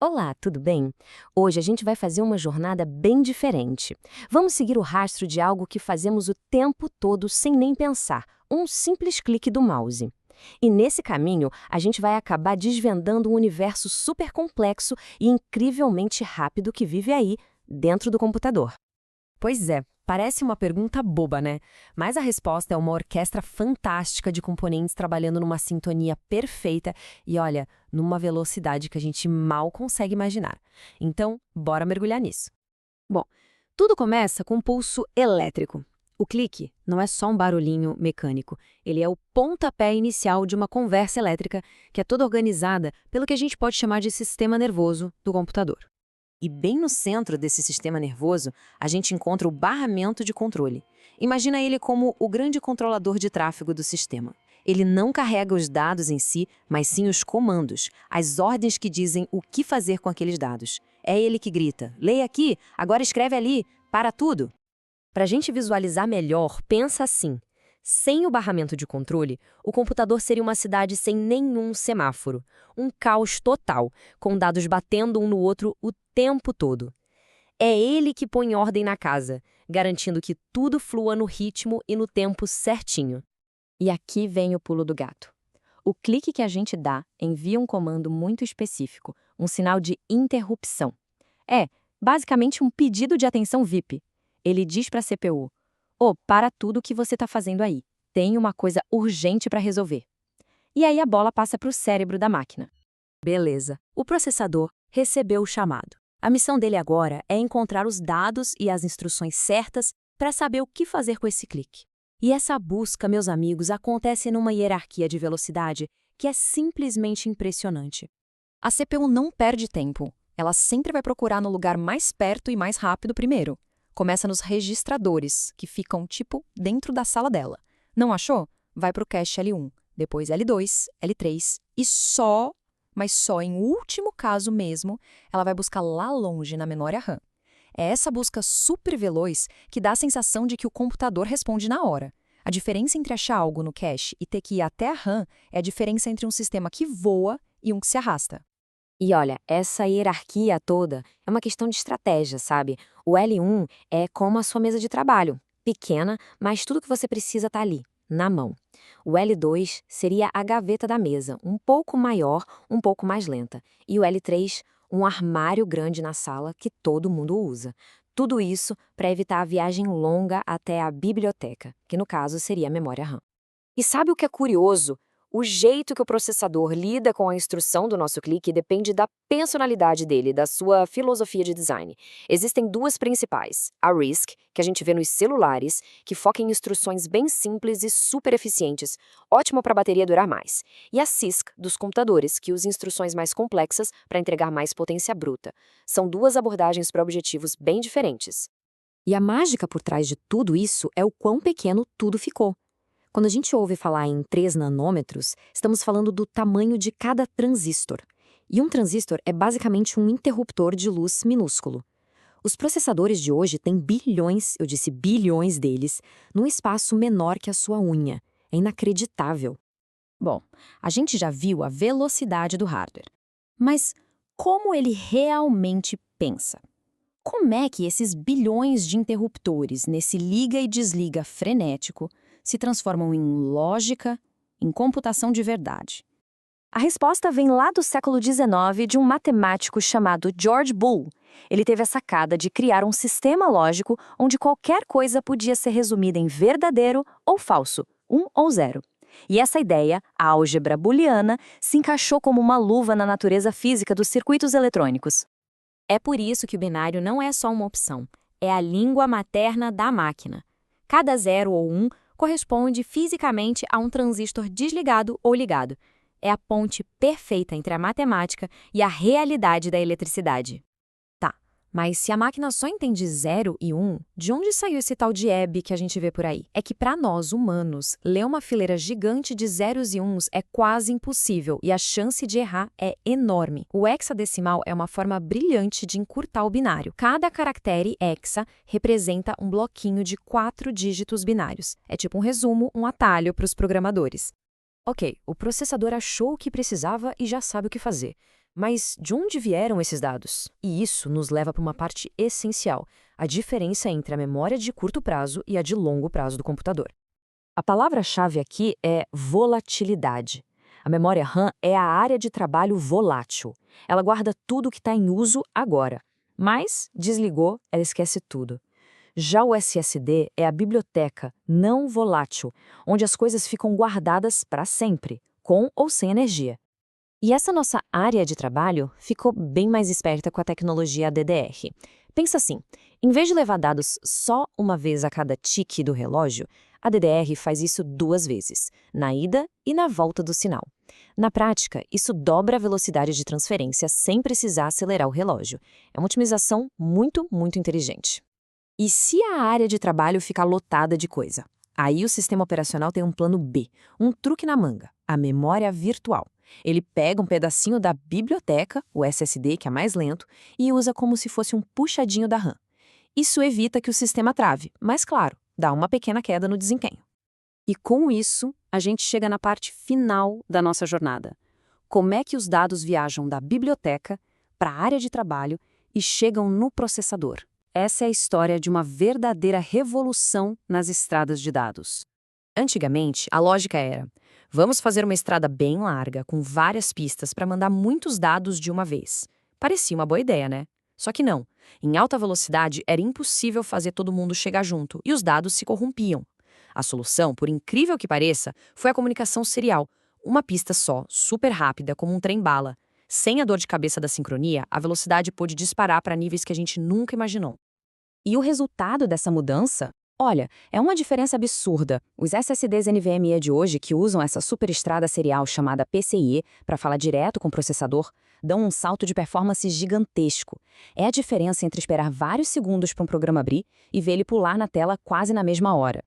Olá, tudo bem? Hoje a gente vai fazer uma jornada bem diferente. Vamos seguir o rastro de algo que fazemos o tempo todo sem nem pensar, um simples clique do mouse. E nesse caminho, a gente vai acabar desvendando um universo super complexo e incrivelmente rápido que vive aí, dentro do computador. Pois é, parece uma pergunta boba, né? Mas a resposta é uma orquestra fantástica de componentes trabalhando numa sintonia perfeita e, olha, numa velocidade que a gente mal consegue imaginar. Então, bora mergulhar nisso. Bom, tudo começa com um pulso elétrico. O clique não é só um barulhinho mecânico, ele é o pontapé inicial de uma conversa elétrica que é toda organizada pelo que a gente pode chamar de sistema nervoso do computador. E bem no centro desse sistema nervoso, a gente encontra o barramento de controle. Imagina ele como o grande controlador de tráfego do sistema. Ele não carrega os dados em si, mas sim os comandos, as ordens que dizem o que fazer com aqueles dados. É ele que grita: leia aqui, agora escreve ali, para tudo. Para a gente visualizar melhor, pensa assim. Sem o barramento de controle, o computador seria uma cidade sem nenhum semáforo. Um caos total, com dados batendo um no outro o tempo todo. É ele que põe ordem na casa, garantindo que tudo flua no ritmo e no tempo certinho. E aqui vem o pulo do gato. O clique que a gente dá envia um comando muito específico, um sinal de interrupção. É, basicamente um pedido de atenção VIP. Ele diz para a CPU: "Ô, para tudo o que você está fazendo aí. Tem uma coisa urgente para resolver." E aí a bola passa para o cérebro da máquina. Beleza. O processador recebeu o chamado. A missão dele agora é encontrar os dados e as instruções certas para saber o que fazer com esse clique. E essa busca, meus amigos, acontece numa hierarquia de velocidade que é simplesmente impressionante. A CPU não perde tempo. Ela sempre vai procurar no lugar mais perto e mais rápido primeiro. Começa nos registradores, que ficam, tipo, dentro da sala dela. Não achou? Vai para o cache L1, depois L2, L3 e só, mas só em último caso mesmo, ela vai buscar lá longe na memória RAM. É essa busca super veloz que dá a sensação de que o computador responde na hora. A diferença entre achar algo no cache e ter que ir até a RAM é a diferença entre um sistema que voa e um que se arrasta. E olha, essa hierarquia toda é uma questão de estratégia, sabe? O L1 é como a sua mesa de trabalho, pequena, mas tudo que você precisa está ali, na mão. O L2 seria a gaveta da mesa, um pouco maior, um pouco mais lenta. E o L3, um armário grande na sala que todo mundo usa. Tudo isso para evitar a viagem longa até a biblioteca, que no caso seria a memória RAM. E sabe o que é curioso? O jeito que o processador lida com a instrução do nosso clique depende da personalidade dele, da sua filosofia de design. Existem duas principais: a RISC, que a gente vê nos celulares, que foca em instruções bem simples e super eficientes, ótimo para a bateria durar mais, e a CISC, dos computadores, que usa instruções mais complexas para entregar mais potência bruta. São duas abordagens para objetivos bem diferentes. E a mágica por trás de tudo isso é o quão pequeno tudo ficou. Quando a gente ouve falar em 3 nanômetros, estamos falando do tamanho de cada transistor. E um transistor é basicamente um interruptor de luz minúsculo. Os processadores de hoje têm bilhões, eu disse bilhões deles, num espaço menor que a sua unha. É inacreditável. Bom, a gente já viu a velocidade do hardware. Mas como ele realmente pensa? Como é que esses bilhões de interruptores nesse liga e desliga frenético se transformam em lógica, em computação de verdade? A resposta vem lá do século XIX de um matemático chamado George Boole. Ele teve a sacada de criar um sistema lógico onde qualquer coisa podia ser resumida em verdadeiro ou falso, um ou zero. E essa ideia, a álgebra booleana, se encaixou como uma luva na natureza física dos circuitos eletrônicos. É por isso que o binário não é só uma opção, é a língua materna da máquina. Cada zero ou um corresponde fisicamente a um transistor desligado ou ligado. É a ponte perfeita entre a matemática e a realidade da eletricidade. Tá, mas se a máquina só entende 0 e 1, de onde saiu esse tal de EB que a gente vê por aí? É que para nós, humanos, ler uma fileira gigante de zeros e uns é quase impossível e a chance de errar é enorme. O hexadecimal é uma forma brilhante de encurtar o binário. Cada caractere hexa representa um bloquinho de 4 dígitos binários. É tipo um resumo, um atalho para os programadores. Ok, o processador achou o que precisava e já sabe o que fazer. Mas de onde vieram esses dados? E isso nos leva para uma parte essencial, a diferença entre a memória de curto prazo e a de longo prazo do computador. A palavra-chave aqui é volatilidade. A memória RAM é a área de trabalho volátil. Ela guarda tudo que está em uso agora, mas desligou, ela esquece tudo. Já o SSD é a biblioteca não volátil, onde as coisas ficam guardadas para sempre, com ou sem energia. E essa nossa área de trabalho ficou bem mais esperta com a tecnologia DDR. Pensa assim, em vez de levar dados só uma vez a cada tique do relógio, a DDR faz isso 2 vezes, na ida e na volta do sinal. Na prática, isso dobra a velocidade de transferência sem precisar acelerar o relógio. É uma otimização muito inteligente. E se a área de trabalho ficar lotada de coisa? Aí o sistema operacional tem um plano B, um truque na manga, a memória virtual. Ele pega um pedacinho da biblioteca, o SSD, que é mais lento, e usa como se fosse um puxadinho da RAM. Isso evita que o sistema trave, mas, claro, dá uma pequena queda no desempenho. E com isso, a gente chega na parte final da nossa jornada. Como é que os dados viajam da biblioteca para a área de trabalho e chegam no processador? Essa é a história de uma verdadeira revolução nas estradas de dados. Antigamente, a lógica era: vamos fazer uma estrada bem larga, com várias pistas para mandar muitos dados de uma vez. Parecia uma boa ideia, né? Só que não. Em alta velocidade, era impossível fazer todo mundo chegar junto e os dados se corrompiam. A solução, por incrível que pareça, foi a comunicação serial. Uma pista só, super rápida, como um trem-bala. Sem a dor de cabeça da sincronia, a velocidade pôde disparar para níveis que a gente nunca imaginou. E o resultado dessa mudança? Olha, é uma diferença absurda. Os SSDs NVMe de hoje, que usam essa superestrada serial chamada PCIe para falar direto com o processador, dão um salto de performance gigantesco. É a diferença entre esperar vários segundos para um programa abrir e ver ele pular na tela quase na mesma hora.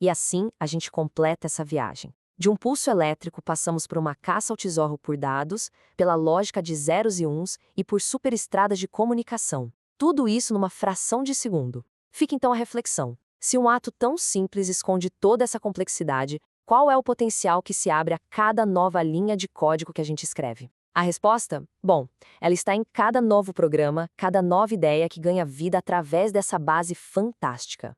E assim a gente completa essa viagem. De um pulso elétrico, passamos por uma caça ao tesouro por dados, pela lógica de zeros e uns e por superestradas de comunicação. Tudo isso numa fração de segundo. Fica então a reflexão. Se um ato tão simples esconde toda essa complexidade, qual é o potencial que se abre a cada nova linha de código que a gente escreve? A resposta? Bom, ela está em cada novo programa, cada nova ideia que ganha vida através dessa base fantástica.